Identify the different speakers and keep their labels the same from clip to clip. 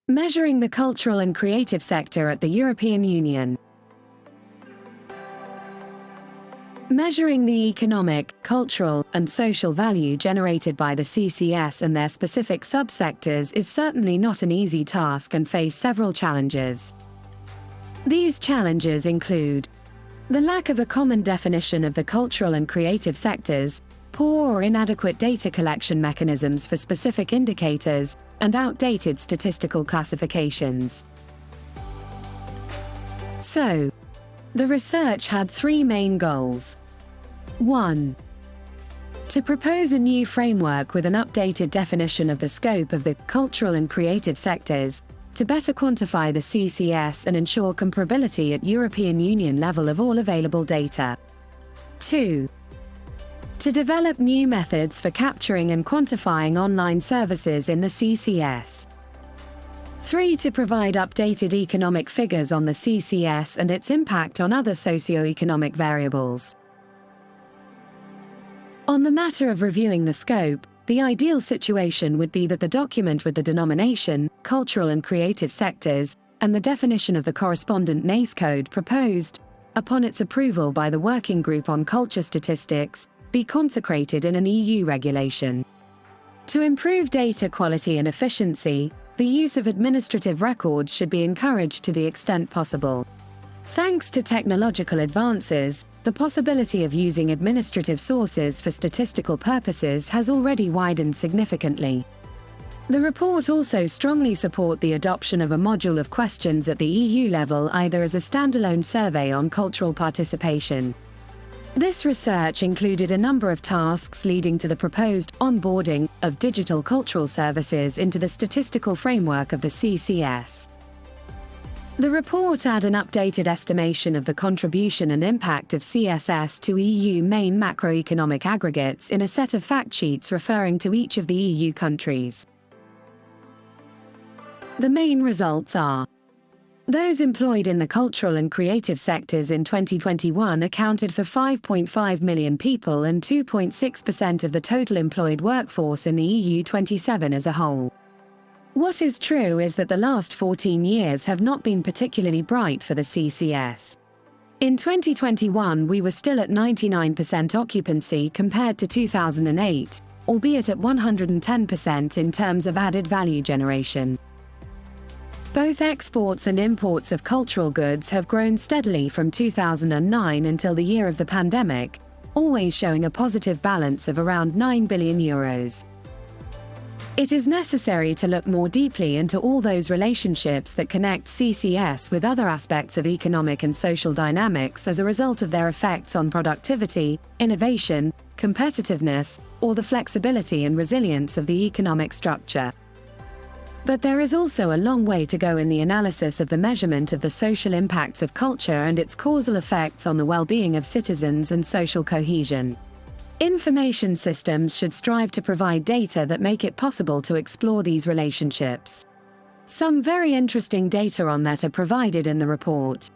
Speaker 1: Measuring the cultural and creative sector at the European Union. Measuring the economic, cultural, and social value generated by the CCS and their specific subsectors is certainly not an easy task and face several challenges. These challenges include the lack of a common definition of the cultural and creative sectors, poor or inadequate data collection mechanisms for specific indicators, and outdated statistical classifications. So, the research had three main goals. 1. To propose a new framework with an updated definition of the scope of the cultural and creative sectors, to better quantify the CCS and ensure comparability at European Union level of all available data. 2. To develop new methods for capturing and quantifying online services in the CCS. 3. To provide updated economic figures on the CCS and its impact on other socio-economic variables. On the matter of reviewing the scope, the ideal situation would be that the document with the denomination, cultural and creative sectors, and the definition of the correspondent NACE code proposed, upon its approval by the Working Group on Culture Statistics, be consecrated in an EU regulation. To improve data quality and efficiency, the use of administrative records should be encouraged to the extent possible. Thanks to technological advances, the possibility of using administrative sources for statistical purposes has already widened significantly. The report also strongly supports the adoption of a module of questions at the EU level either as a standalone survey on cultural participation. This research included a number of tasks leading to the proposed onboarding of digital cultural services into the statistical framework of the CCS. The report had an updated estimation of the contribution and impact of CSS to EU main macroeconomic aggregates in a set of fact sheets referring to each of the EU countries. The main results are: those employed in the cultural and creative sectors in 2021 accounted for 5.5 million people and 2.6% of the total employed workforce in the EU 27 as a whole. What is true is that the last 14 years have not been particularly bright for the CCS. In 2021 we were still at 99% occupancy compared to 2008, albeit at 110% in terms of added value generation. Both exports and imports of cultural goods have grown steadily from 2009 until the year of the pandemic, always showing a positive balance of around €9 billion. It is necessary to look more deeply into all those relationships that connect CCS with other aspects of economic and social dynamics as a result of their effects on productivity, innovation, competitiveness, or the flexibility and resilience of the economic structure. But there is also a long way to go in the analysis of the measurement of the social impacts of culture and its causal effects on the well-being of citizens and social cohesion. Information systems should strive to provide data that make it possible to explore these relationships. Some very interesting data on that are provided in the report.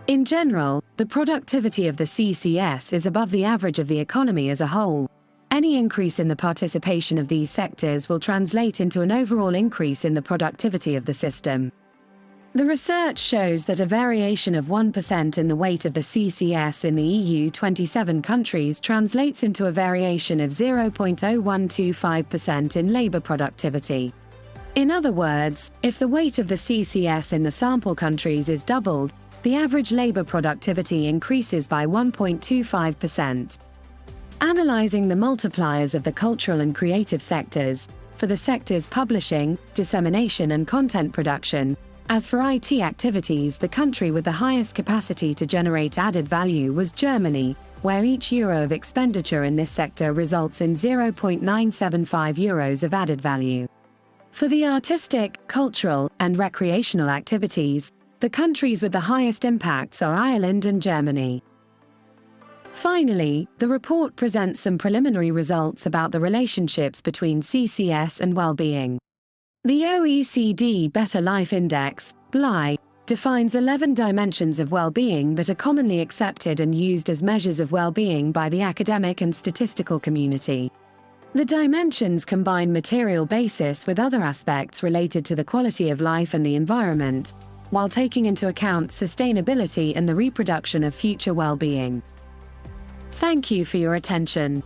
Speaker 1: In general, the productivity of the CCS is above the average of the economy as a whole. Any increase in the participation of these sectors will translate into an overall increase in the productivity of the system. The research shows that a variation of 1% in the weight of the CCS in the EU 27 countries translates into a variation of 0.0125% in labor productivity. In other words, if the weight of the CCS in the sample countries is doubled, the average labor productivity increases by 1.25%. Analyzing the multipliers of the cultural and creative sectors, for the sectors publishing, dissemination and content production, as for IT activities, the country with the highest capacity to generate added value was Germany, where each euro of expenditure in this sector results in 0.975 euros of added value. For the artistic, cultural, and recreational activities, the countries with the highest impacts are Ireland and Germany. Finally, the report presents some preliminary results about the relationships between CCS and well-being. The OECD Better Life Index, BLI, defines 11 dimensions of well-being that are commonly accepted and used as measures of well-being by the academic and statistical community. The dimensions combine material basis with other aspects related to the quality of life and the environment, while taking into account sustainability and the reproduction of future well-being. Thank you for your attention.